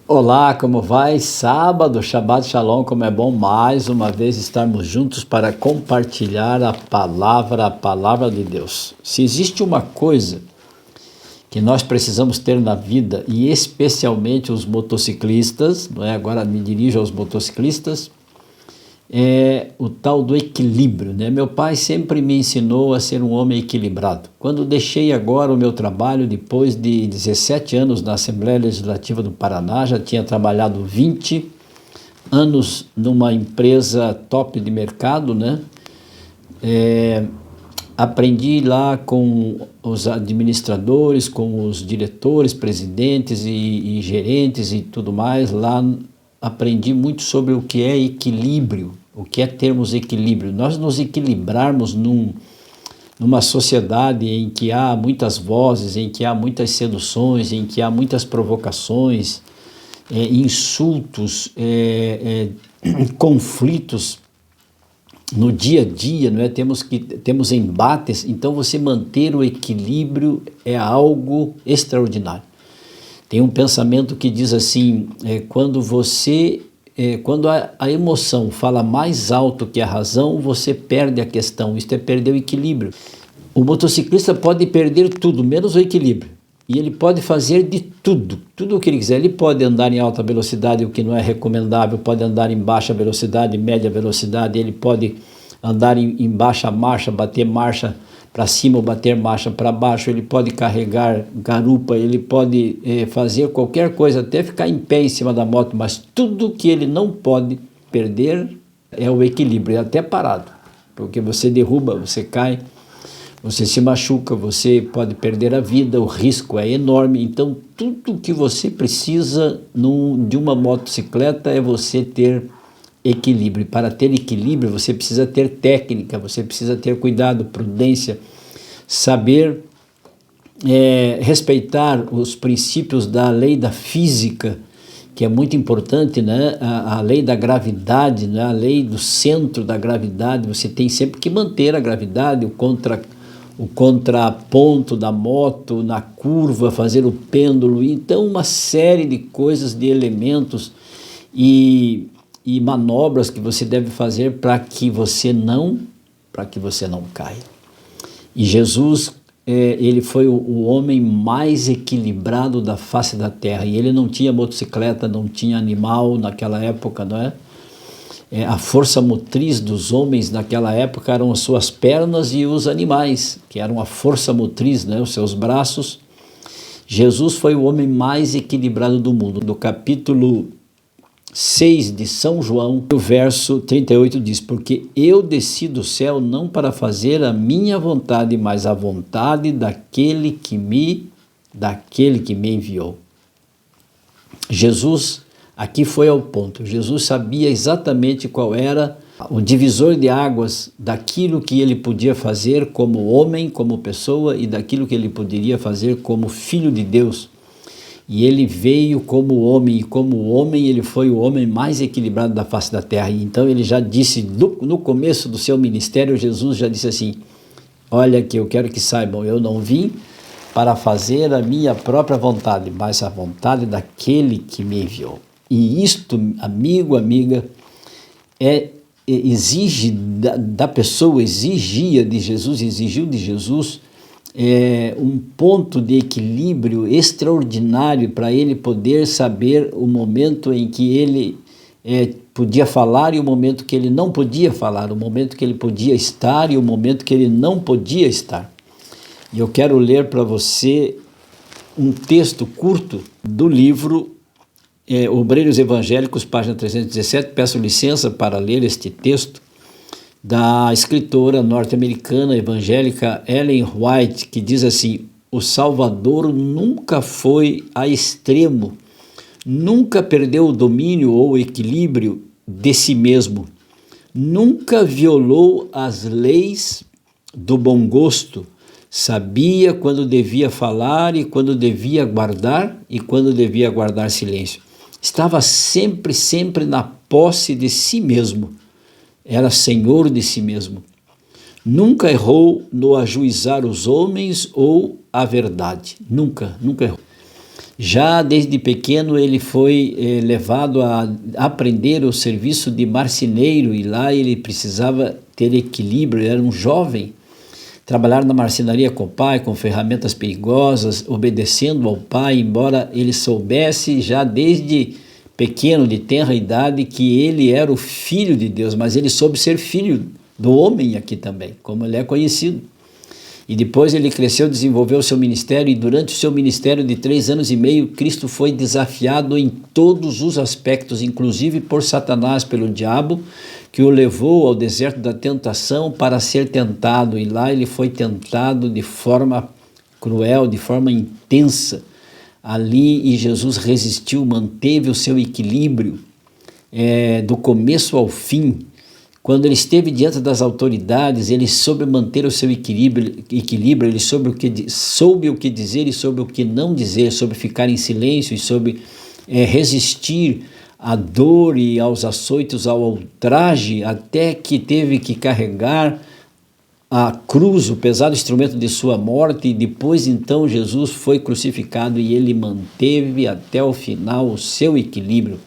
Olá, como vai? Sábado, Shabbat Shalom, como é bom mais uma vez estarmos juntos para compartilhar a palavra de Deus. Se existe uma coisa que nós precisamos ter na vida, e especialmente os motociclistas, não é? Agora me dirijo aos motociclistas, é o tal do equilíbrio, né? Meu pai sempre me ensinou a ser um homem equilibrado. Quando deixei agora o meu trabalho, depois de 17 anos na Assembleia Legislativa do Paraná, já tinha trabalhado 20 anos numa empresa top de mercado, né? Aprendi lá com os administradores, com os diretores, presidentes e gerentes e tudo mais. Lá aprendi muito sobre o que é equilíbrio, o que é termos equilíbrio. Nós nos equilibrarmos numa sociedade em que há muitas vozes, em que há muitas seduções, em que há muitas provocações, insultos, conflitos no dia a dia, não é? Temos embates, então você manter o equilíbrio é algo extraordinário. Tem um pensamento que diz assim, quando a emoção fala mais alto que a razão, você perde a questão, isto é perder o equilíbrio. O motociclista pode perder tudo, menos o equilíbrio. E ele pode fazer de tudo o que ele quiser. Ele pode andar em alta velocidade, o que não é recomendável, pode andar em baixa velocidade, média velocidade, ele pode andar em baixa marcha, bater marcha para cima ou bater marcha para baixo, ele pode carregar garupa, ele pode fazer qualquer coisa, até ficar em pé em cima da moto, mas tudo que ele não pode perder é o equilíbrio, é até parado, porque você derruba, você cai, você se machuca, você pode perder a vida, o risco é enorme. Então tudo que você precisa de uma motocicleta é você ter equilíbrio. Para ter equilíbrio você precisa ter técnica, você precisa ter cuidado, prudência, saber respeitar os princípios da lei da física, que é muito importante, né? A lei da gravidade, né? A lei do centro da gravidade. Você tem sempre que manter a gravidade, o contraponto da moto na curva, fazer o pêndulo. Então uma série de coisas, de elementos e manobras que você deve fazer para que você não caia. E Jesus, ele foi o homem mais equilibrado da face da terra, e ele não tinha motocicleta, não tinha animal naquela época, não é? A força motriz dos homens naquela época eram as suas pernas e os animais, que eram a força motriz, né? Os seus braços. Jesus foi o homem mais equilibrado do mundo. No capítulo 6 de São João, o verso 38 diz: porque eu desci do céu não para fazer a minha vontade, mas a vontade daquele que me enviou. Jesus, aqui foi ao ponto, Jesus sabia exatamente qual era o divisor de águas daquilo que ele podia fazer como homem, como pessoa, e daquilo que ele poderia fazer como filho de Deus. E ele veio como homem, e como homem ele foi o homem mais equilibrado da face da terra. E então ele já disse, no começo do seu ministério, Jesus já disse assim: olha, que eu quero que saibam, eu não vim para fazer a minha própria vontade, mas a vontade daquele que me enviou. E isto, amigo, amiga, exige da pessoa, exigiu de Jesus um ponto de equilíbrio extraordinário para ele poder saber o momento em que ele podia falar e o momento que ele não podia falar, o momento que ele podia estar e o momento que ele não podia estar. E eu quero ler para você um texto curto do livro Obreiros Evangélicos, página 317, peço licença para ler este texto, da escritora norte-americana evangélica Ellen White, que diz assim: o Salvador nunca foi a extremo, nunca perdeu o domínio ou o equilíbrio de si mesmo, nunca violou as leis do bom gosto, sabia quando devia falar e quando devia guardar e quando devia guardar silêncio. Estava sempre na posse de si mesmo. Era senhor de si mesmo. Nunca errou no ajuizar os homens ou a verdade. Nunca errou. Já desde pequeno ele foi levado a aprender o serviço de marceneiro, e lá ele precisava ter equilíbrio. Ele era um jovem, trabalhar na marcenaria com o pai, com ferramentas perigosas, obedecendo ao pai, embora ele soubesse já desde pequeno, de tenra idade, que ele era o filho de Deus, mas ele soube ser filho do homem aqui também, como ele é conhecido. E depois ele cresceu, desenvolveu o seu ministério, e durante o seu ministério de 3 anos e meio, Cristo foi desafiado em todos os aspectos, inclusive por Satanás, pelo diabo, que o levou ao deserto da tentação para ser tentado. E lá ele foi tentado de forma cruel, de forma intensa. Ali, e Jesus resistiu, manteve o seu equilíbrio do começo ao fim. Quando ele esteve diante das autoridades, ele soube manter o seu equilíbrio, ele soube o que dizer e soube o que não dizer, soube ficar em silêncio e soube resistir à dor e aos açoitos, ao ultraje, até que teve que carregar a cruz, o pesado instrumento de sua morte, e depois então Jesus foi crucificado e ele manteve até o final o seu equilíbrio,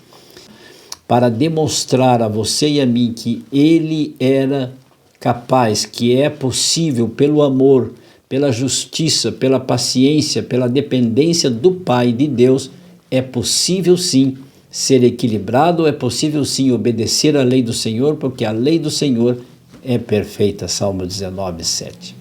para demonstrar a você e a mim que ele era capaz, que é possível pelo amor, pela justiça, pela paciência, pela dependência do Pai, de Deus, é possível sim ser equilibrado, é possível sim obedecer à lei do Senhor, porque a lei do Senhor é perfeita, Salmo 19, 7.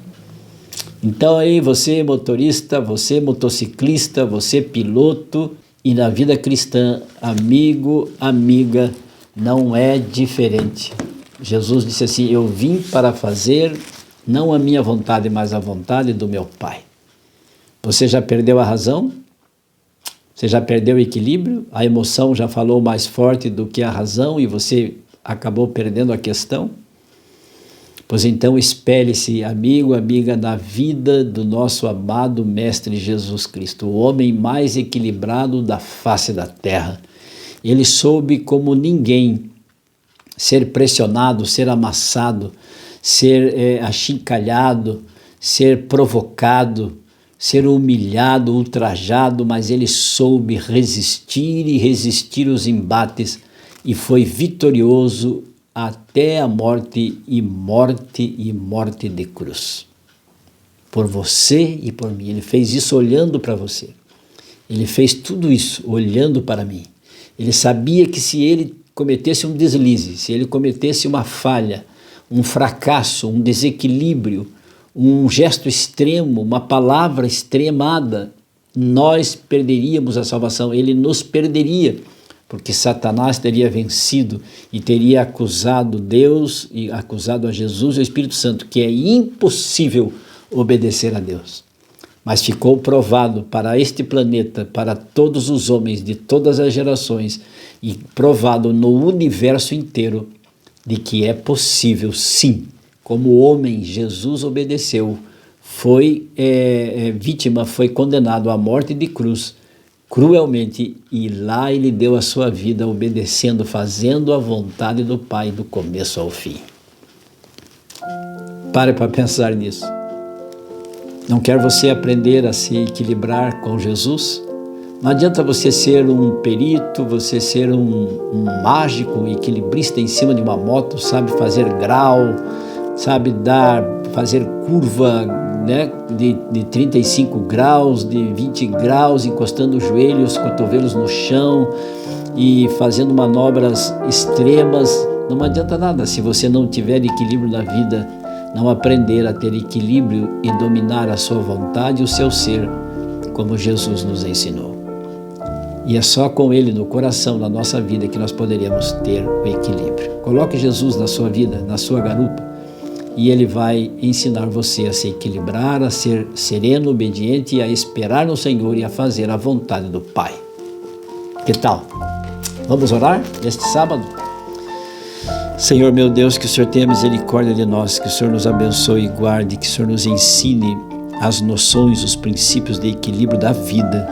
Então aí você motorista, você motociclista, você piloto, e na vida cristã, amigo, amiga, não é diferente. Jesus disse assim: eu vim para fazer não a minha vontade, mas a vontade do meu Pai. Você já perdeu a razão? Você já perdeu o equilíbrio? A emoção já falou mais forte do que a razão e você acabou perdendo a questão? Pois então espelhe-se, amigo, amiga, na vida do nosso amado Mestre Jesus Cristo, o homem mais equilibrado da face da terra. Ele soube como ninguém ser pressionado, ser amassado, ser achincalhado, ser provocado, ser humilhado, ultrajado, mas ele soube resistir e resistir os embates e foi vitorioso até a morte e morte de cruz. Por você e por mim. Ele fez isso olhando para você. Ele fez tudo isso olhando para mim. Ele sabia que se ele cometesse um deslize, se ele cometesse uma falha, um fracasso, um desequilíbrio, um gesto extremo, uma palavra extremada, nós perderíamos a salvação, ele nos perderia, porque Satanás teria vencido e teria acusado Deus e acusado a Jesus e o Espírito Santo, que é impossível obedecer a Deus. Mas ficou provado para este planeta, para todos os homens de todas as gerações, e provado no universo inteiro, de que é possível, sim, como o homem Jesus obedeceu, foi vítima, foi condenado à morte de cruz, cruelmente, e lá ele deu a sua vida obedecendo, fazendo a vontade do Pai do começo ao fim. Pare para pensar nisso. Não quer você aprender a se equilibrar com Jesus? Não adianta você ser um perito, você ser um mágico, um equilibrista em cima de uma moto, sabe fazer grau, sabe fazer curva, né, de 35 graus, de 20 graus, encostando os joelhos, os cotovelos no chão e fazendo manobras extremas. Não adianta nada se você não tiver equilíbrio na vida, não aprender a ter equilíbrio e dominar a sua vontade e o seu ser, como Jesus nos ensinou. E é só com Ele no coração, na nossa vida, que nós poderíamos ter o equilíbrio. Coloque Jesus na sua vida, na sua garupa, e Ele vai ensinar você a se equilibrar, a ser sereno, obediente, a esperar no Senhor e a fazer a vontade do Pai. Que tal? Vamos orar neste sábado? Senhor meu Deus, que o Senhor tenha misericórdia de nós, que o Senhor nos abençoe e guarde, que o Senhor nos ensine as noções, os princípios de equilíbrio da vida,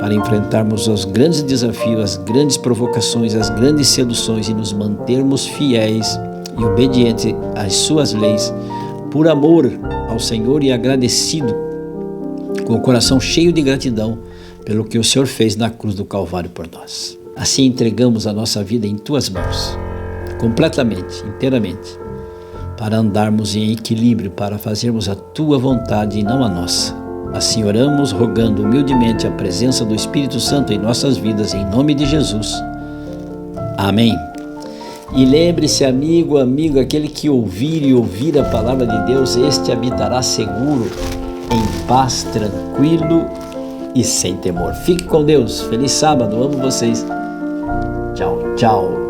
para enfrentarmos os grandes desafios, as grandes provocações, as grandes seduções e nos mantermos fiéis e obedientes às suas leis, por amor ao Senhor e agradecido, com o coração cheio de gratidão pelo que o Senhor fez na cruz do Calvário por nós. Assim entregamos a nossa vida em Tuas mãos, completamente, inteiramente, para andarmos em equilíbrio, para fazermos a Tua vontade e não a nossa. Assim oramos, rogando humildemente a presença do Espírito Santo em nossas vidas, em nome de Jesus. Amém. E lembre-se, amigo, aquele que ouvir a palavra de Deus, este habitará seguro, em paz, tranquilo e sem temor. Fique com Deus. Feliz sábado. Amo vocês. Tchau, tchau.